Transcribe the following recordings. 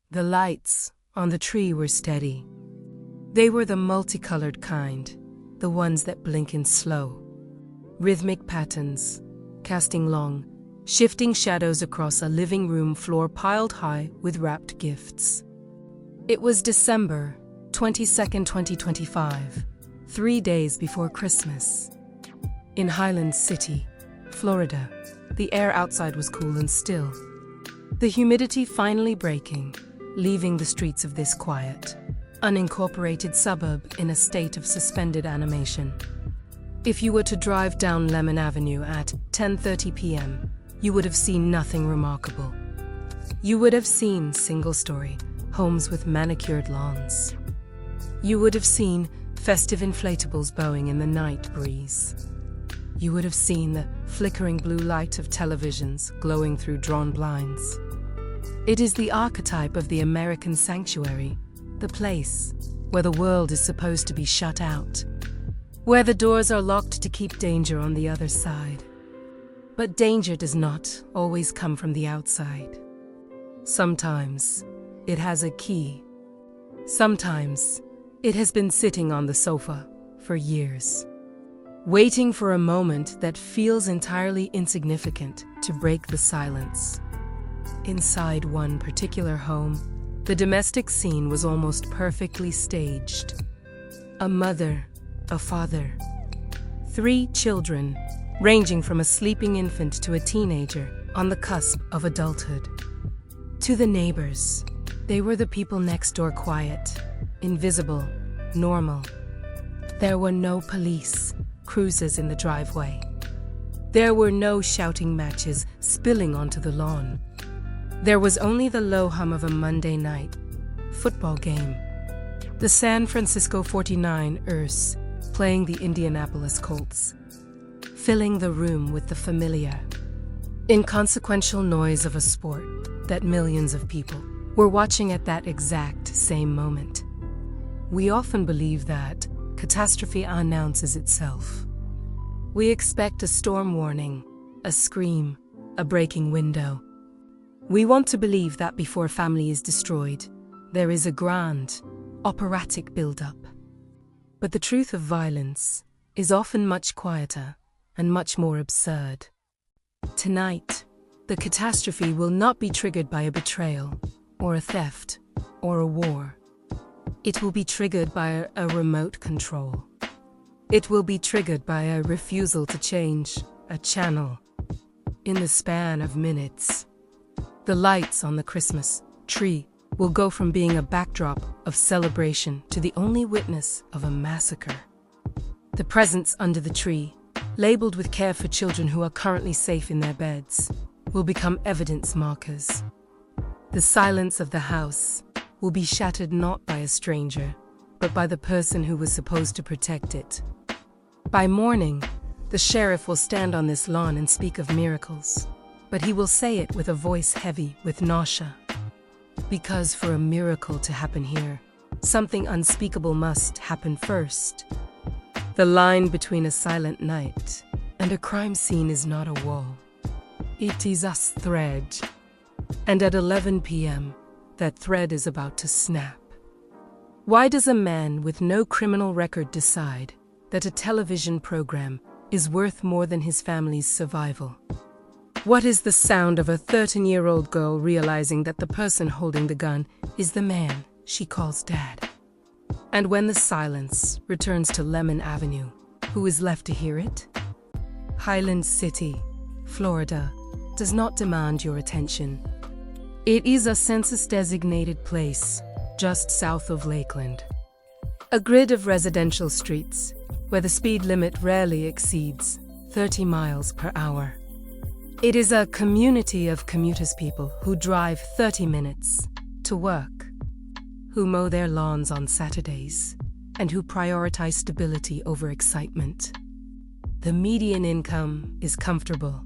The lights on the tree were steady. They were the multicolored kind, the ones that blink in slow, rhythmic patterns, casting long, shifting shadows across a living room floor piled high with wrapped gifts. It was December 22nd, 2025, 3 days before Christmas. In Highland City, Florida, the air outside was cool and still, the humidity finally breaking, leaving the streets of this quiet, unincorporated suburb in a state of suspended animation. If you were to drive down Lemon Avenue at 10:30 p.m., you would have seen nothing remarkable. You would have seen single-story homes with manicured lawns. You would have seen festive inflatables bowing in the night breeze. You would have seen the flickering blue light of televisions glowing through drawn blinds. It is the archetype of the American sanctuary, the place where the world is supposed to be shut out, where the doors are locked to keep danger on the other side. But danger does not always come from the outside. Sometimes it has a key. Sometimes it has been sitting on the sofa for years, waiting for a moment that feels entirely insignificant to break the silence. Inside one particular home, the domestic scene was almost perfectly staged. A mother, a father, 3 children, ranging from a sleeping infant to a teenager on the cusp of adulthood. To the neighbors, they were the people next door, quiet, invisible, normal. There were no police cruisers in the driveway. There were no shouting matches spilling onto the lawn. There was only the low hum of a Monday night football game. The San Francisco 49ers playing the Indianapolis Colts, filling the room with the familiar, inconsequential noise of a sport that millions of people were watching at that exact same moment. We often believe that catastrophe announces itself. We expect a storm warning, a scream, a breaking window. We want to believe that before family is destroyed, there is a grand, operatic build-up. But the truth of violence is often much quieter and much more absurd. Tonight, the catastrophe will not be triggered by a betrayal, or a theft, or a war. It will be triggered by a remote control. It will be triggered by a refusal to change a channel. In the span of minutes, the lights on the Christmas tree will go from being a backdrop of celebration to the only witness of a massacre. The presents under the tree, labeled with care for children who are currently safe in their beds, will become evidence markers. The silence of the house will be shattered not by a stranger, but by the person who was supposed to protect it. By morning, the sheriff will stand on this lawn and speak of miracles, but he will say it with a voice heavy with nausea. Because for a miracle to happen here, something unspeakable must happen first. The line between a silent night and a crime scene is not a wall. It is a thread. And at 11 p.m., that thread is about to snap. Why does a man with no criminal record decide that a television program is worth more than his family's survival? What is the sound of a 13-year-old girl realizing that the person holding the gun is the man she calls dad? And when the silence returns to Lemon Avenue, who is left to hear it? Highland City, Florida, does not demand your attention. It is a census-designated place just south of Lakeland. A grid of residential streets where the speed limit rarely exceeds 30 miles per hour. It is a community of commuters, people who drive 30 minutes to work, who mow their lawns on Saturdays, and who prioritize stability over excitement. The median income is comfortable.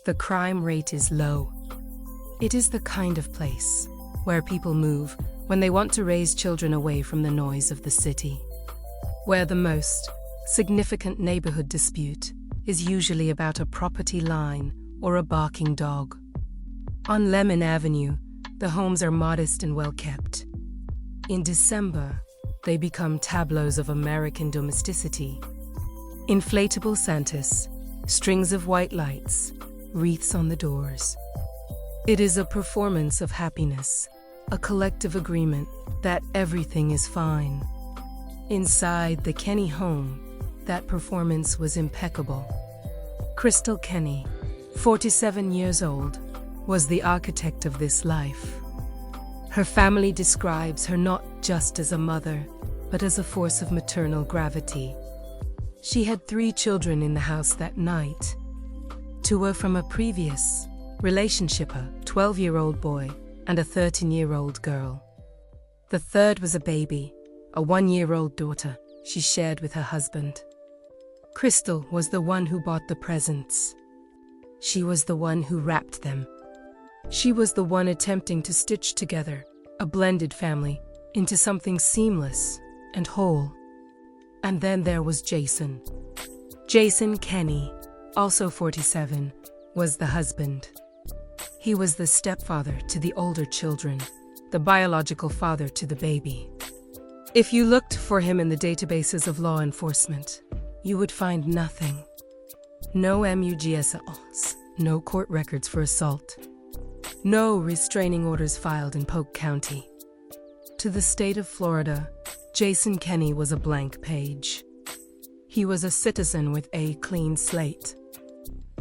The crime rate is low. It is the kind of place where people move when they want to raise children away from the noise of the city, where the most significant neighborhood dispute is usually about a property line or a barking dog. On Lemon Avenue, The homes are modest and well kept. In December, they become tableaus of American domesticity. Inflatable Santas, strings of white lights, wreaths on the doors. It is a performance of happiness, a collective agreement that everything is fine. Inside the Kenney home, that performance was impeccable. Crystal Kenney, 47 years old, was the architect of this life. Her family describes her not just as a mother, but as a force of maternal gravity. She had 3 children in the house that night. 2 were from a previous relationship, a 12-year-old boy and a 13-year-old girl. The third was a baby, a 1-year-old daughter she shared with her husband. Crystal was the one who bought the presents. She was the one who wrapped them. She was the one attempting to stitch together a blended family into something seamless and whole. And then there was Jason. Jason Kenney, also 47, was the husband. He was the stepfather to the older children, the biological father to the baby. If you looked for him in the databases of law enforcement, you would find nothing. No MUGSLs, no court records for assault. No restraining orders filed in Polk County. To the state of Florida, Jason Kenney was a blank page. He was a citizen with a clean slate.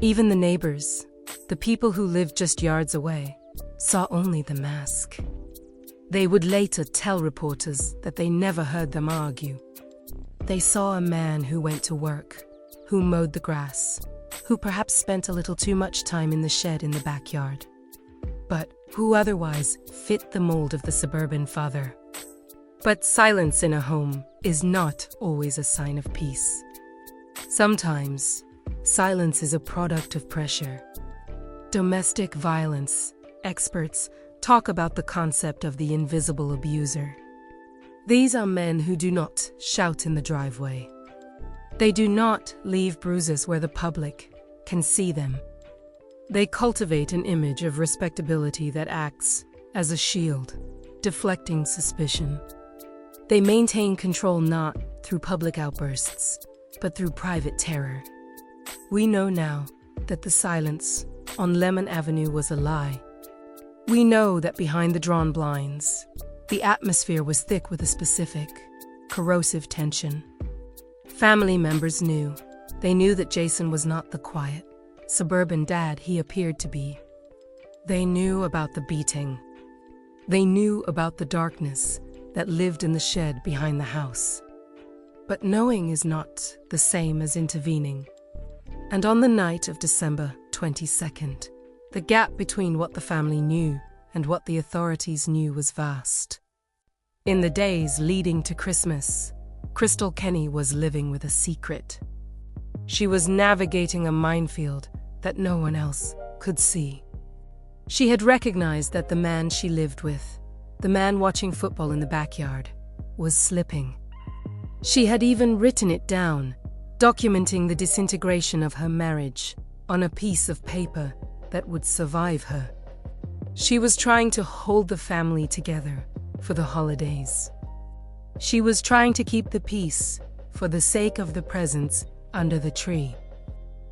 Even the neighbors, the people who lived just yards away, saw only the mask. They would later tell reporters that they never heard them argue. They saw a man who went to work, who mowed the grass, who perhaps spent a little too much time in the shed in the backyard, but who otherwise fit the mold of the suburban father. But silence in a home is not always a sign of peace. Sometimes, silence is a product of pressure. Domestic violence experts talk about the concept of the invisible abuser. These are men who do not shout in the driveway. They do not leave bruises where the public can see them. They cultivate an image of respectability that acts as a shield, deflecting suspicion. They maintain control not through public outbursts, but through private terror. We know now that the silence on Lemon Avenue was a lie. We know that behind the drawn blinds, the atmosphere was thick with a specific, corrosive tension. Family members knew. They knew that Jason was not the quiet, suburban dad he appeared to be. They knew about the beating. They knew about the darkness that lived in the shed behind the house. But knowing is not the same as intervening. And on the night of December 22nd, the gap between what the family knew and what the authorities knew was vast. In the days leading to Christmas, Crystal Kenney was living with a secret. She was navigating a minefield that no one else could see. She had recognized that the man she lived with, the man watching football in the backyard, was slipping. She had even written it down, documenting the disintegration of her marriage on a piece of paper that would survive her. She was trying to hold the family together for the holidays. She was trying to keep the peace for the sake of the presents under the tree.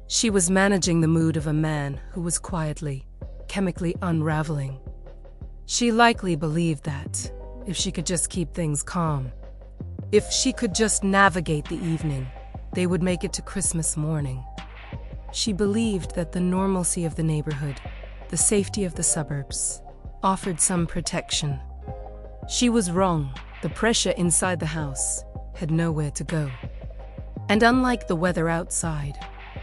She was managing the mood of a man who was quietly, chemically unraveling. She likely believed that if she could just keep things calm, if she could just navigate the evening, they would make it to Christmas morning. She believed that the normalcy of the neighborhood, the safety of the suburbs, offered some protection. She was wrong. The pressure inside the house had nowhere to go. And unlike the weather outside,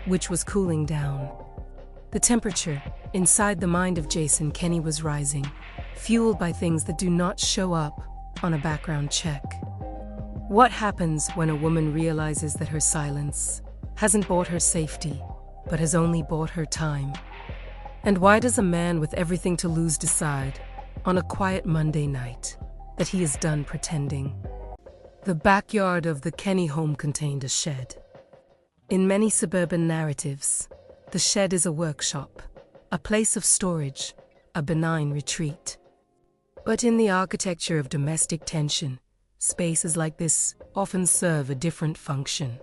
which was cooling down, the temperature inside the mind of Jason Kenney was rising, fueled by things that do not show up on a background check. What happens when a woman realizes that her silence hasn't bought her safety, but has only bought her time? And why does a man with everything to lose decide, on a quiet Monday night, that he is done pretending? The backyard of the Kenney home contained a shed. In many suburban narratives, the shed is a workshop, a place of storage, a benign retreat. But in the architecture of domestic tension, spaces like this often serve a different function.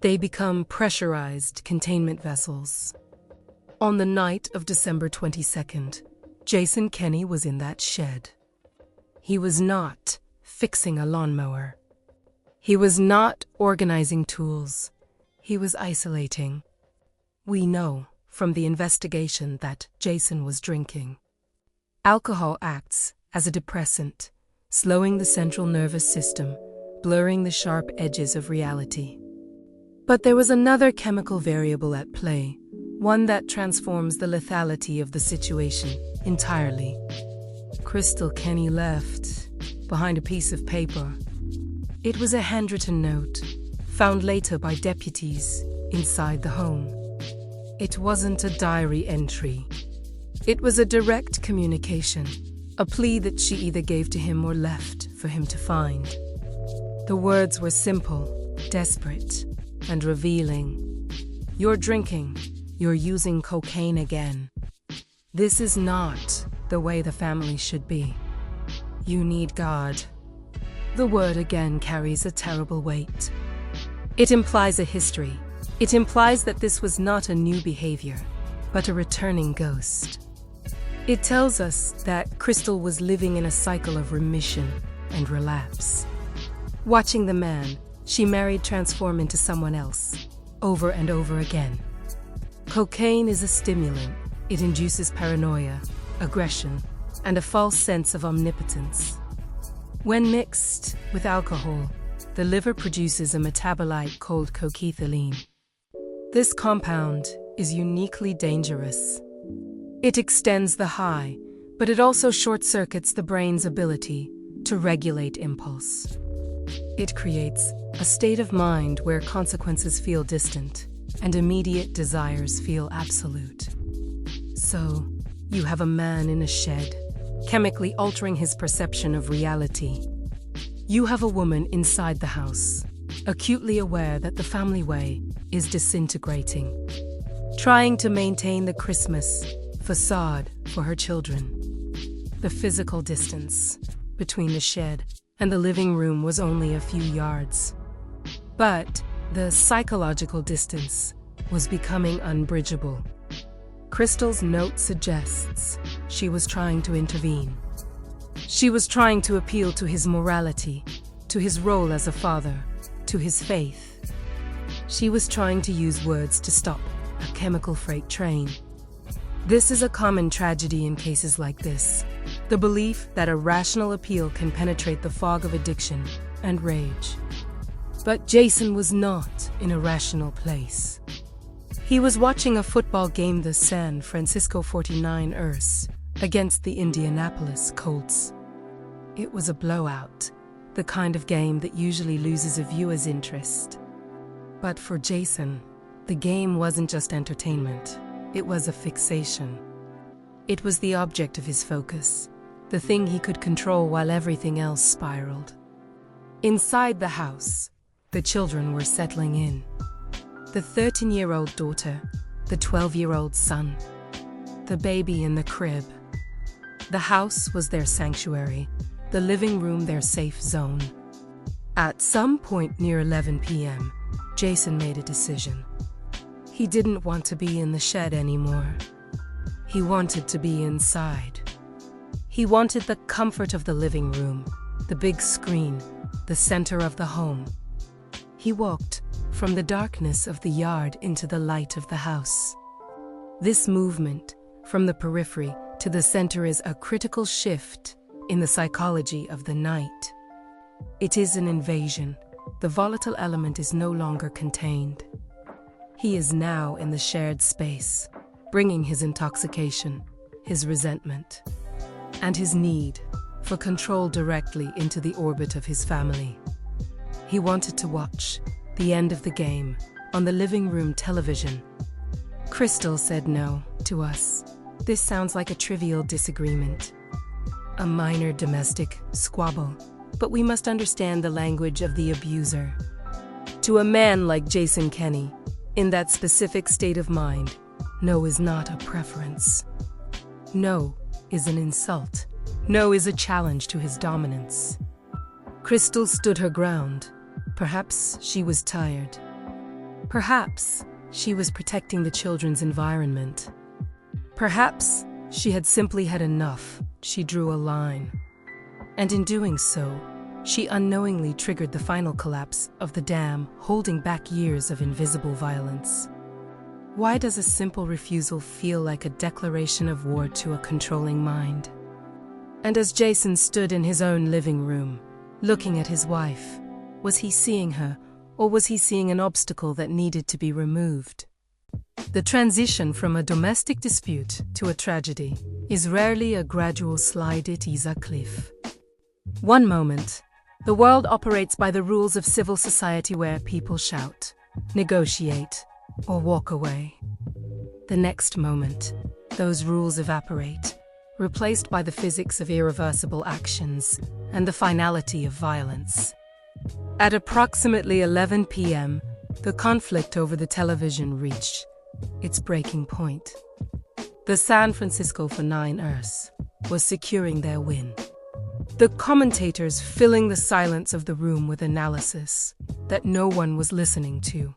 They become pressurized containment vessels. On the night of December 22nd, Jason Kenney was in that shed. He was not fixing a lawnmower. He was not organizing tools. He was isolating. We know from the investigation that Jason was drinking. Alcohol acts as a depressant, slowing the central nervous system, blurring the sharp edges of reality. But there was another chemical variable at play, one that transforms the lethality of the situation entirely. Crystal Kenney left behind a piece of paper. It was a handwritten note, found later by deputies inside the home. It wasn't a diary entry. It was a direct communication, a plea that she either gave to him or left for him to find. The words were simple, desperate, and revealing. You're drinking. You're using cocaine again. This is not the way the family should be. You need God. The word again carries a terrible weight. It implies a history. It implies that this was not a new behavior, but a returning ghost. It tells us that Crystal was living in a cycle of remission and relapse. Watching the man she married transform into someone else, over and over again. Cocaine is a stimulant. It induces paranoia, aggression, and a false sense of omnipotence. When mixed with alcohol, the liver produces a metabolite called coquethylene. This compound is uniquely dangerous. It extends the high, but it also short-circuits the brain's ability to regulate impulse. It creates a state of mind where consequences feel distant and immediate desires feel absolute. So, you have a man in a shed, chemically altering his perception of reality. You have a woman inside the house, acutely aware that the family way is disintegrating, trying to maintain the Christmas facade for her children. The physical distance between the shed and the living room was only a few yards. But the psychological distance was becoming unbridgeable. Crystal's note suggests she was trying to intervene. She was trying to appeal to his morality, to his role as a father, to his faith. She was trying to use words to stop a chemical freight train. This is a common tragedy in cases like this, the belief that a rational appeal can penetrate the fog of addiction and rage. But Jason was not in a rational place. He was watching a football game, the San Francisco 49ers against the Indianapolis Colts. It was a blowout, the kind of game that usually loses a viewer's interest. But for Jason, the game wasn't just entertainment. It was a fixation. It was the object of his focus, the thing he could control while everything else spiraled. Inside the house, the children were settling in. The 13-year-old daughter, the 12-year-old son, the baby in the crib. The house was their sanctuary, the living room their safe zone. At some point near 11 p.m., Jason made a decision. He didn't want to be in the shed anymore. He wanted to be inside. He wanted the comfort of the living room, the big screen, the center of the home. He walked from the darkness of the yard into the light of the house. This movement from the periphery to the center is a critical shift in the psychology of the night. It is an invasion. The volatile element is no longer contained. He is now in the shared space, bringing his intoxication, his resentment, and his need for control directly into the orbit of his family. He wanted to watch the end of the game on the living room television. Crystal said no to us. This sounds like a trivial disagreement, a minor domestic squabble, but we must understand the language of the abuser. To a man like Jason Kenney, in that specific state of mind, no is not a preference. No is an insult. No is a challenge to his dominance. Crystal stood her ground. Perhaps she was tired. Perhaps she was protecting the children's environment. Perhaps she had simply had enough. She drew a line. And in doing so, she unknowingly triggered the final collapse of the dam, holding back years of invisible violence. Why does a simple refusal feel like a declaration of war to a controlling mind? And as Jason stood in his own living room, looking at his wife, was he seeing her, or was he seeing an obstacle that needed to be removed? The transition from a domestic dispute to a tragedy is rarely a gradual slide, it is a cliff. One moment, the world operates by the rules of civil society where people shout, negotiate, or walk away. The next moment, those rules evaporate, replaced by the physics of irreversible actions and the finality of violence. At approximately 11 p.m., the conflict over the television reached its breaking point. The San Francisco 49ers was securing their win. The commentators filling the silence of the room with analysis that no one was listening to.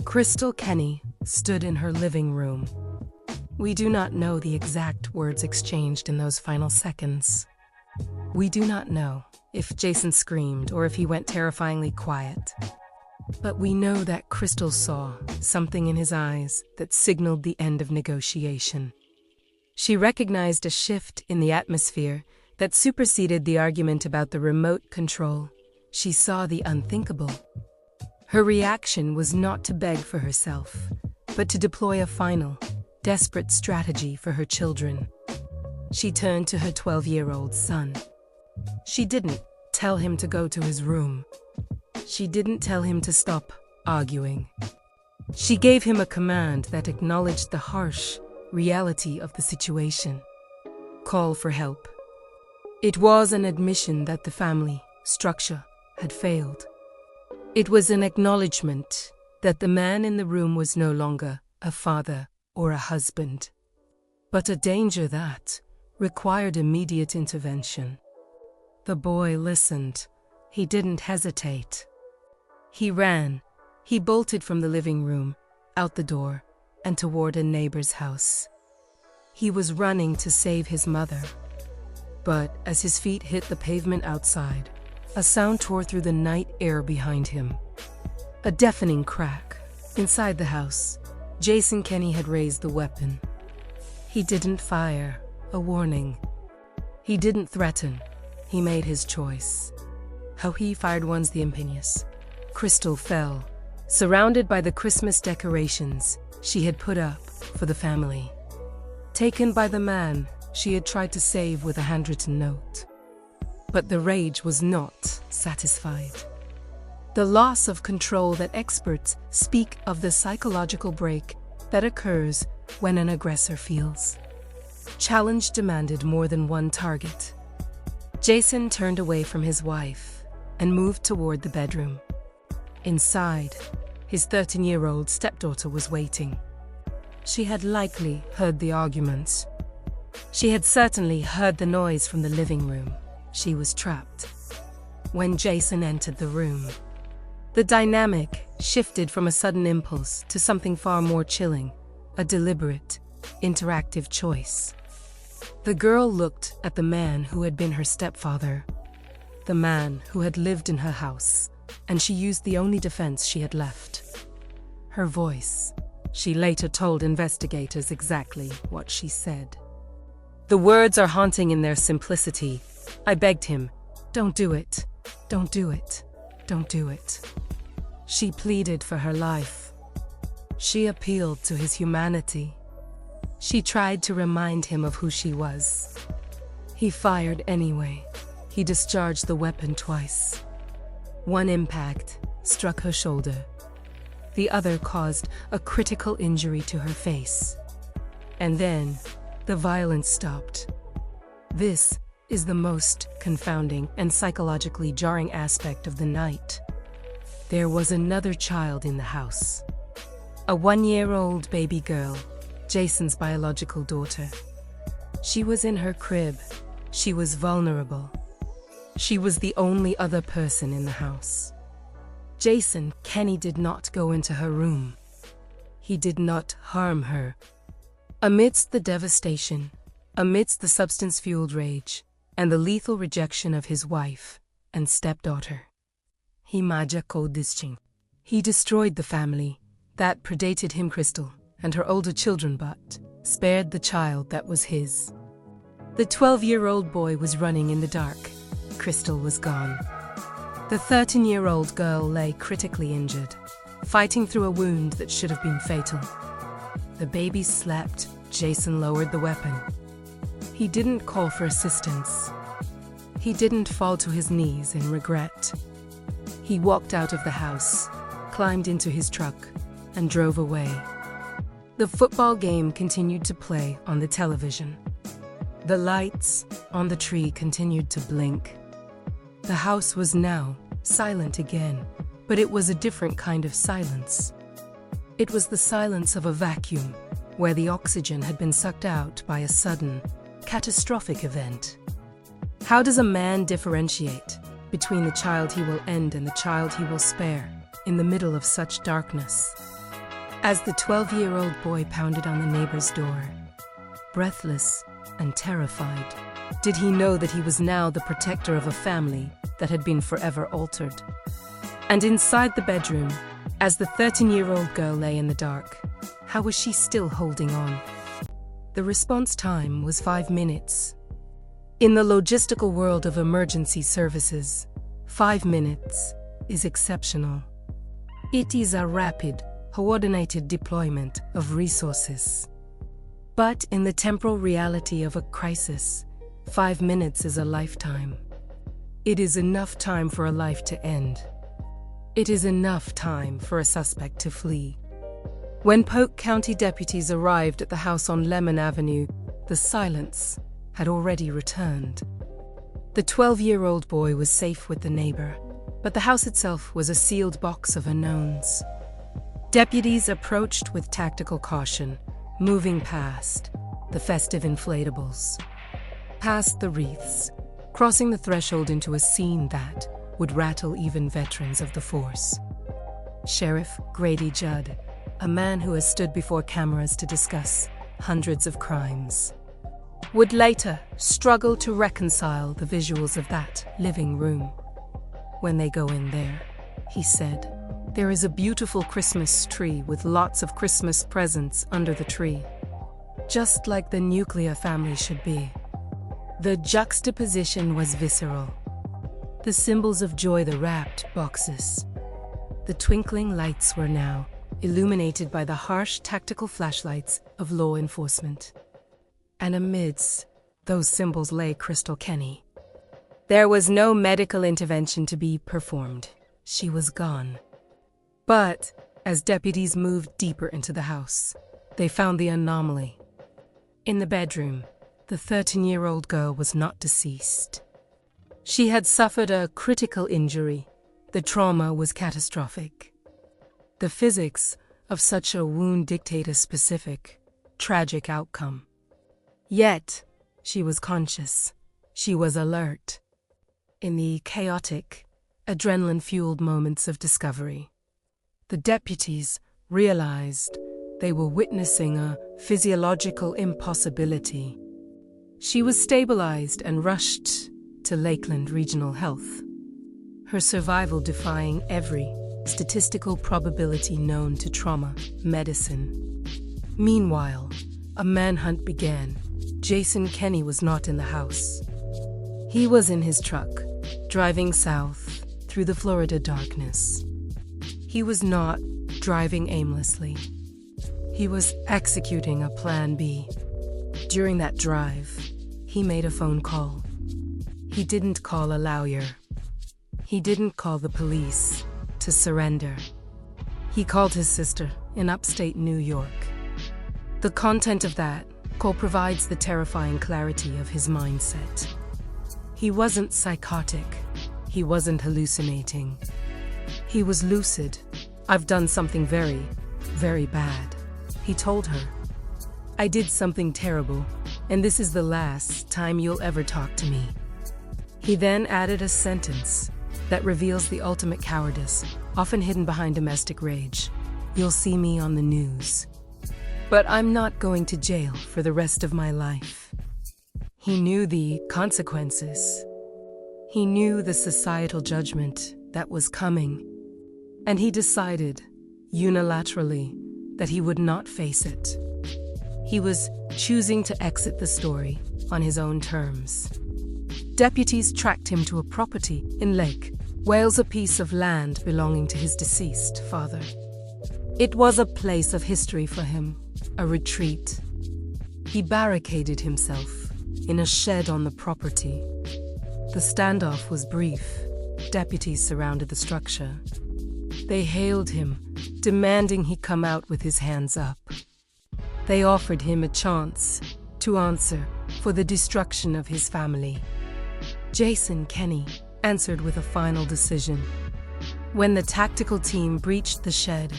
Crystal Kenney stood in her living room. We do not know the exact words exchanged in those final seconds. We do not know if Jason screamed or if he went terrifyingly quiet. But we know that Crystal saw something in his eyes that signaled the end of negotiation. She recognized a shift in the atmosphere that superseded the argument about the remote control. She saw the unthinkable. Her reaction was not to beg for herself, but to deploy a final, desperate strategy for her children. She turned to her 12-year-old son. She didn't tell him to go to his room. She didn't tell him to stop arguing. She gave him a command that acknowledged the harsh reality of the situation. Call for help. It was an admission that the family structure had failed. It was an acknowledgement that the man in the room was no longer a father or a husband, but a danger that required immediate intervention. The boy listened. He didn't hesitate. He ran. He bolted from the living room, out the door, and toward a neighbor's house. He was running to save his mother. But as his feet hit the pavement outside, a sound tore through the night air behind him. A deafening crack. Inside the house, Jason Kenney had raised the weapon. He didn't fire, a warning. He didn't threaten. He made his choice. How he fired once the impetus. Crystal fell, surrounded by the Christmas decorations she had put up for the family. Taken by the man she had tried to save with a handwritten note. But the rage was not satisfied. The loss of control that experts speak of, the psychological break that occurs when an aggressor feels. Challenge demanded more than one target. Jason turned away from his wife and moved toward the bedroom. Inside, his 13-year-old stepdaughter was waiting. She had likely heard the arguments. She had certainly heard the noise from the living room. She was trapped. When Jason entered the room, the dynamic shifted from a sudden impulse to something far more chilling, a deliberate, interactive choice. The girl looked at the man who had been her stepfather, the man who had lived in her house, and she used the only defense she had left. Her voice. She later told investigators exactly what she said. The words are haunting in their simplicity. I begged him, don't do it, don't do it, don't do it. She pleaded for her life. She appealed to his humanity. She tried to remind him of who she was. He fired anyway. He discharged the weapon twice. One impact struck her shoulder. The other caused a critical injury to her face. And then, the violence stopped. This is the most confounding and psychologically jarring aspect of the night. There was another child in the house. A 1-year-old baby girl, Jason's biological daughter. She was in her crib, She was vulnerable. She was the only other person in the house. Jason Kenney did not go into her room. He did not harm her. Amidst the devastation, amidst the substance-fueled rage, and the lethal rejection of his wife and stepdaughter, he destroyed the family that predated him, Crystal, and her older children, but spared the child that was his. The 12-year-old boy was running in the dark. Crystal was gone. The 13-year-old girl lay critically injured, fighting through a wound that should have been fatal. The baby slept. Jason lowered the weapon. He didn't call for assistance. He didn't fall to his knees in regret. He walked out of the house, climbed into his truck, and drove away. The football game continued to play on the television. The lights on the tree continued to blink. The house was now silent again, but it was a different kind of silence. It was the silence of a vacuum, where the oxygen had been sucked out by a sudden, catastrophic event. How does a man differentiate between the child he will end and the child he will spare in the middle of such darkness? As the 12-year-old boy pounded on the neighbor's door, breathless and terrified, did he know that he was now the protector of a family that had been forever altered? And inside the bedroom, as the 13-year-old girl lay in the dark, how was she still holding on? The response time was 5 minutes. In the logistical world of emergency services, 5 minutes is exceptional. It is a rapid, coordinated deployment of resources. But in the temporal reality of a crisis, 5 minutes is a lifetime. It is enough time for a life to end. It is enough time for a suspect to flee. When Polk County deputies arrived at the house on Lemon Avenue, the silence had already returned. The 12-year-old boy was safe with the neighbor, but the house itself was a sealed box of unknowns. Deputies approached with tactical caution, moving past the festive inflatables, past the wreaths, crossing the threshold into a scene that would rattle even veterans of the force. Sheriff Grady Judd, a man who has stood before cameras to discuss hundreds of crimes, would later struggle to reconcile the visuals of that living room. When they go in there, he said, there is a beautiful Christmas tree with lots of Christmas presents under the tree, just like the nuclear family should be. The juxtaposition was visceral. The symbols of joy, the wrapped boxes. The twinkling lights were now illuminated by the harsh tactical flashlights of law enforcement. And amidst those symbols lay Crystal Kenney. There was no medical intervention to be performed. She was gone. But as deputies moved deeper into the house, they found the anomaly. In the bedroom, the 13-year-old girl was not deceased. She had suffered a critical injury. The trauma was catastrophic. The physics of such a wound dictate a specific, tragic outcome. Yet, she was conscious. She was alert. In the chaotic, adrenaline-fueled moments of discovery, the deputies realized they were witnessing a physiological impossibility. She was stabilized and rushed to Lakeland Regional Health, her survival defying every statistical probability known to trauma medicine. Meanwhile, a manhunt began. Jason Kenney was not in the house. He was in his truck, driving south through the Florida darkness. He was not driving aimlessly. He was executing a plan B. During that drive, he made a phone call. He didn't call a lawyer. He didn't call the police to surrender. He called his sister in upstate New York. The content of that call provides the terrifying clarity of his mindset. He wasn't psychotic. He wasn't hallucinating. He was lucid. I've done something very, very bad, he told her. I did something terrible, and this is the last time you'll ever talk to me." He then added a sentence that reveals the ultimate cowardice, often hidden behind domestic rage. "You'll see me on the news. But I'm not going to jail for the rest of my life." He knew the consequences. He knew the societal judgment that was coming, and he decided, unilaterally, that he would not face it. He was choosing to exit the story on his own terms. Deputies tracked him to a property in Lake Wales, a piece of land belonging to his deceased father. It was a place of history for him, a retreat. He barricaded himself in a shed on the property. The standoff was brief. Deputies surrounded the structure. They hailed him, demanding he come out with his hands up. They offered him a chance to answer for the destruction of his family. Jason Kenney answered with a final decision. When the tactical team breached the shed,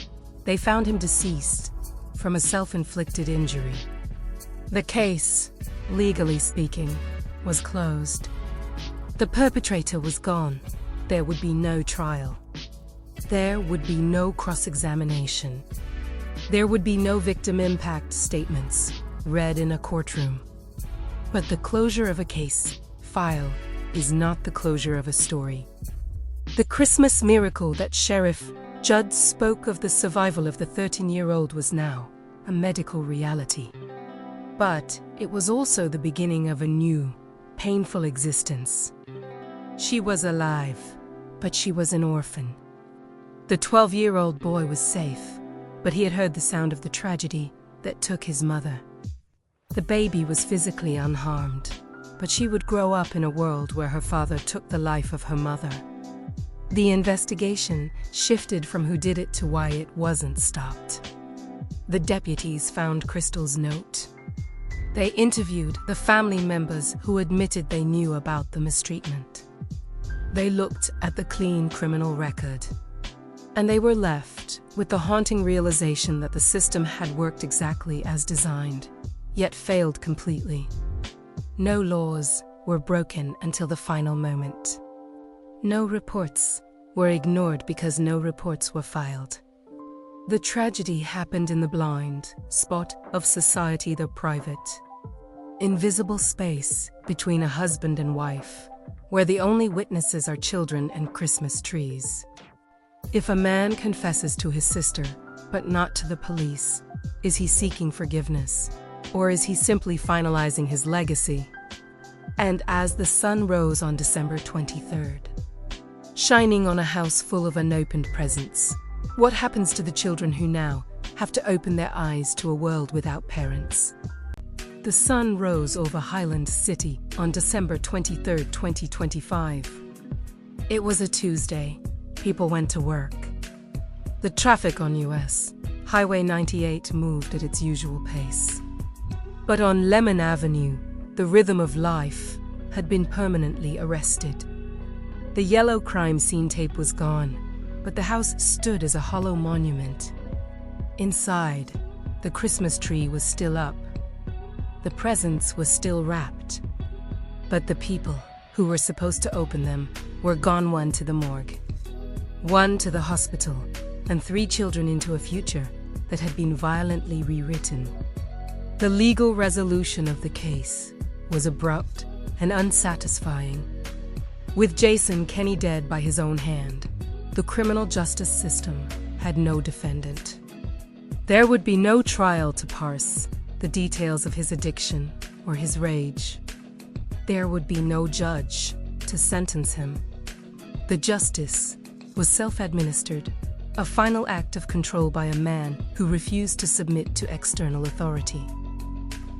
they found him deceased from a self-inflicted injury. The case, legally speaking, was closed. The perpetrator was gone. There would be no trial. There would be no cross-examination. There would be no victim impact statements read in a courtroom. But the closure of a case file is not the closure of a story. The Christmas miracle that Sheriff Judd spoke of, the survival of the 13-year-old, was now a medical reality. But it was also the beginning of a new, painful existence. She was alive, but she was an orphan. The 12-year-old boy was safe, but he had heard the sound of the tragedy that took his mother. The baby was physically unharmed, but she would grow up in a world where her father took the life of her mother. The investigation shifted from who did it to why it wasn't stopped. The deputies found Crystal's note. They interviewed the family members who admitted they knew about the mistreatment. They looked at the clean criminal record, and they were left with the haunting realization that the system had worked exactly as designed, yet failed completely. No laws were broken until the final moment. No reports were ignored because no reports were filed. The tragedy happened in the blind spot of society, the private, invisible space between a husband and wife, where the only witnesses are children and Christmas trees. If a man confesses to his sister, but not to the police, is he seeking forgiveness, or is he simply finalizing his legacy? And as the sun rose on December 23rd, shining on a house full of unopened presents, what happens to the children who now have to open their eyes to a world without parents? The sun rose over Highland City on December 23, 2025. It was a Tuesday. People went to work. The traffic on US Highway 98 moved at its usual pace. But on Lemon Avenue, the rhythm of life had been permanently arrested. The yellow crime scene tape was gone, but the house stood as a hollow monument. Inside, the Christmas tree was still up. The presents were still wrapped. But the people who were supposed to open them were gone, one to the morgue, one to the hospital, and 3 children into a future that had been violently rewritten. The legal resolution of the case was abrupt and unsatisfying. With Jason Kenney dead by his own hand, the criminal justice system had no defendant. There would be no trial to parse the details of his addiction or his rage. There would be no judge to sentence him. The justice was self-administered, a final act of control by a man who refused to submit to external authority.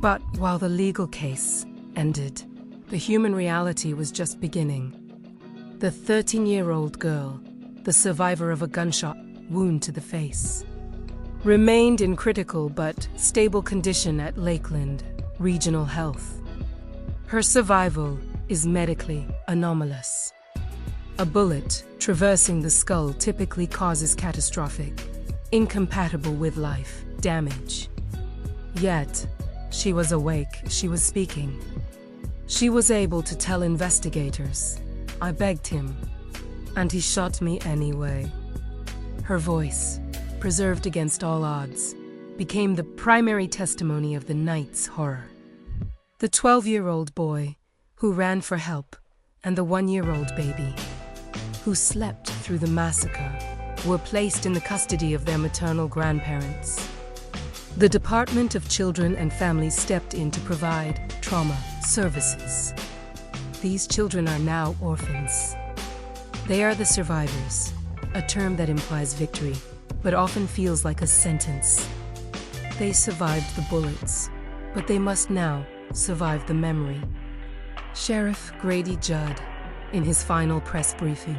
But while the legal case ended, the human reality was just beginning. The 13-year-old girl, the survivor of a gunshot wound to the face, remained in critical but stable condition at Lakeland Regional Health. Her survival is medically anomalous. A bullet traversing the skull typically causes catastrophic, incompatible with life damage. Yet, She was awake, she was speaking. She was able to tell investigators. I begged him, and he shot me anyway. Her voice, preserved against all odds, became the primary testimony of the night's horror. The 12-year-old boy who ran for help and the 1-year-old baby who slept through the massacre were placed in the custody of their maternal grandparents. The Department of Children and Families stepped in to provide trauma services. These children are now orphans. They are the survivors, a term that implies victory, but often feels like a sentence. They survived the bullets, but they must now survive the memory. Sheriff Grady Judd, in his final press briefing,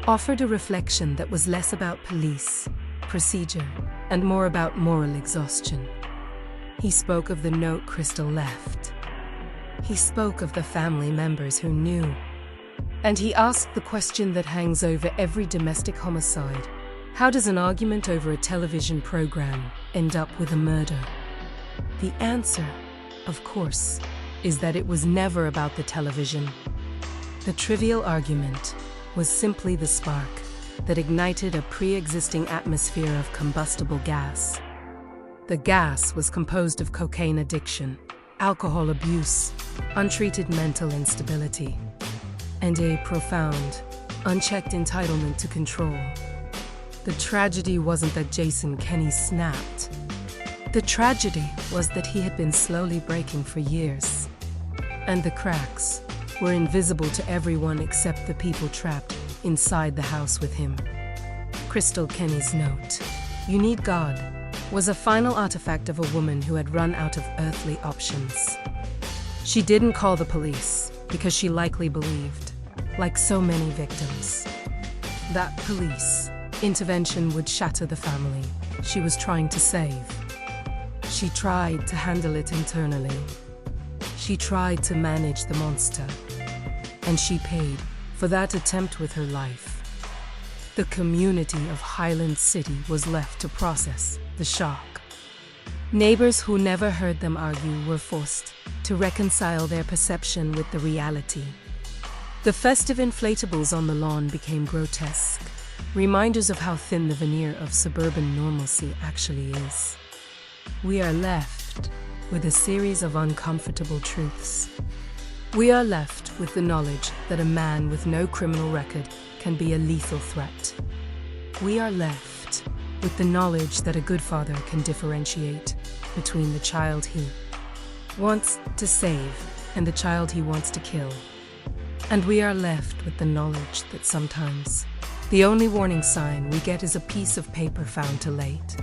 offered a reflection that was less about police, procedure, and more about moral exhaustion. He spoke of the note Crystal left. He spoke of the family members who knew. And he asked the question that hangs over every domestic homicide. How does an argument over a television program end up with a murder? The answer, of course, is that it was never about the television. The trivial argument was simply the spark that ignited a pre-existing atmosphere of combustible gas. The gas was composed of cocaine addiction, alcohol abuse, untreated mental instability, and a profound, unchecked entitlement to control. The tragedy wasn't that Jason Kenney snapped. The tragedy was that he had been slowly breaking for years, and the cracks were invisible to everyone except the people trapped inside the house with him. Crystal Kenney's note, "You need God," was a final artifact of a woman who had run out of earthly options. She didn't call the police because she likely believed, like so many victims, that police intervention would shatter the family she was trying to save. She tried to handle it internally. She tried to manage the monster. And she paid for that attempt with her life. The community of Highland City was left to process the shock. Neighbors who never heard them argue were forced to reconcile their perception with the reality. The festive inflatables on the lawn became grotesque, reminders of how thin the veneer of suburban normalcy actually is. We are left with a series of uncomfortable truths. We are left with the knowledge that a man with no criminal record can be a lethal threat. We are left with the knowledge that a good father can differentiate between the child he wants to save and the child he wants to kill. And we are left with the knowledge that sometimes the only warning sign we get is a piece of paper found too late.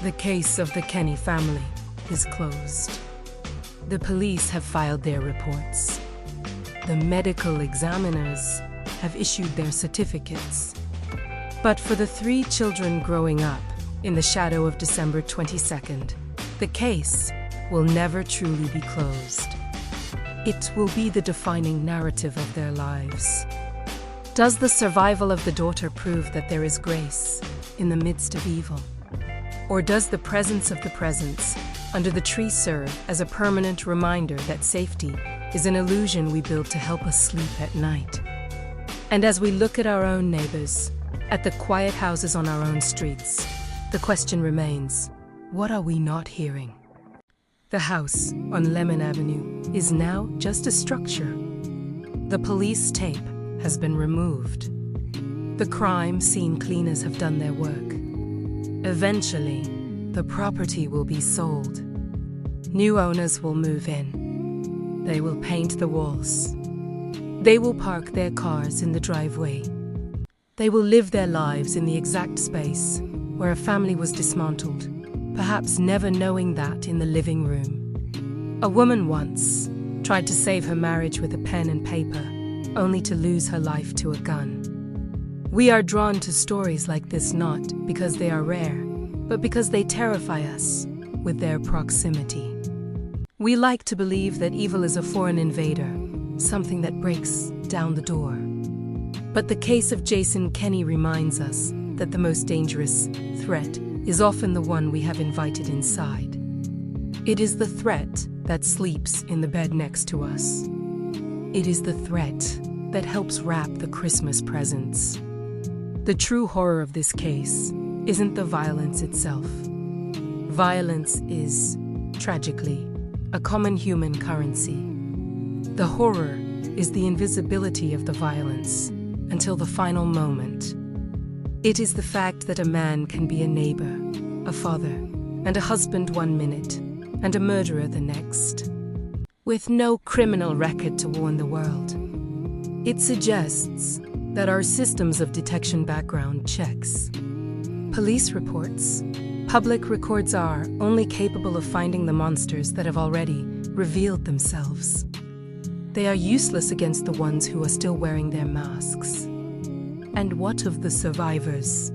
The case of the Kenney family is closed. The police have filed their reports. The medical examiners have issued their certificates. But for the 3 children growing up in the shadow of December 22nd, the case will never truly be closed. It will be the defining narrative of their lives. Does the survival of the daughter prove that there is grace in the midst of evil? Or does the presence of the presence under the tree serve as a permanent reminder that safety is an illusion we build to help us sleep at night? And as we look at our own neighbors, at the quiet houses on our own streets, the question remains, what are we not hearing? The house on Lemon Avenue is now just a structure. The police tape has been removed. The crime scene cleaners have done their work. Eventually, the property will be sold. New owners will move in. They will paint the walls. They will park their cars in the driveway. They will live their lives in the exact space where a family was dismantled, perhaps never knowing that in the living room. A woman once tried to save her marriage with a pen and paper, only to lose her life to a gun. We are drawn to stories like this not because they are rare, but because they terrify us with their proximity. We like to believe that evil is a foreign invader, something that breaks down the door. But the case of Jason Kenney reminds us that the most dangerous threat is often the one we have invited inside. It is the threat that sleeps in the bed next to us. It is the threat that helps wrap the Christmas presents. The true horror of this case isn't the violence itself. Violence is, tragically, a common human currency. The horror is the invisibility of the violence until the final moment. It is the fact that a man can be a neighbor, a father, and a husband one minute, and a murderer the next, with no criminal record to warn the world. It suggests that our systems of detection background checks, police reports, public records are only capable of finding the monsters that have already revealed themselves. They are useless against the ones who are still wearing their masks. And what of the survivors?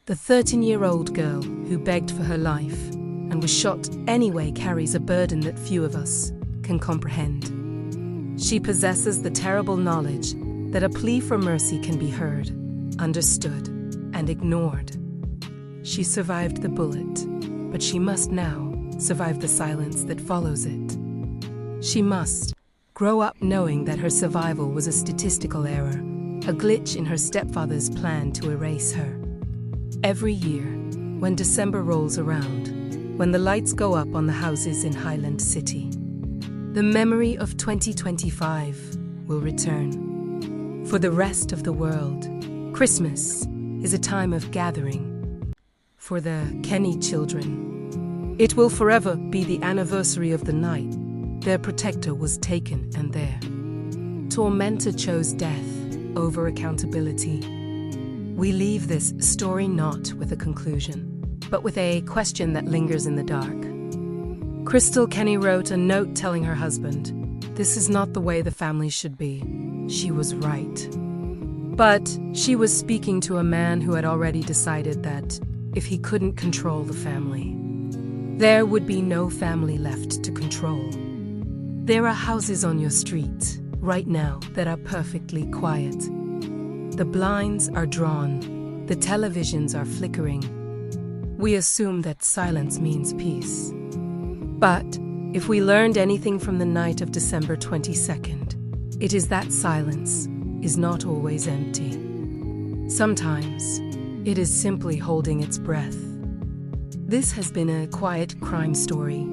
The 13-year-old girl who begged for her life and was shot anyway carries a burden that few of us can comprehend. She possesses the terrible knowledge that a plea for mercy can be heard, understood, and ignored. She survived the bullet, but she must now survive the silence that follows it. She must grow up knowing that her survival was a statistical error, a glitch in her stepfather's plan to erase her. Every year, when December rolls around, when the lights go up on the houses in Highland City, the memory of 2025 will return. For the rest of the world, Christmas is a time of gathering. For the Kenney children, it will forever be the anniversary of the night their protector was taken and their tormentor chose death over accountability. We leave this story not with a conclusion, but with a question that lingers in the dark. Crystal Kenney wrote a note telling her husband, "This is not the way the family should be." She was right. But she was speaking to a man who had already decided that if he couldn't control the family, there would be no family left to control. There are houses on your street right now that are perfectly quiet. The blinds are drawn, the televisions are flickering. We assume that silence means peace. But if we learned anything from the night of December 22nd, it is that silence is not always empty. Sometimes it is simply holding its breath. This has been a quiet crime story.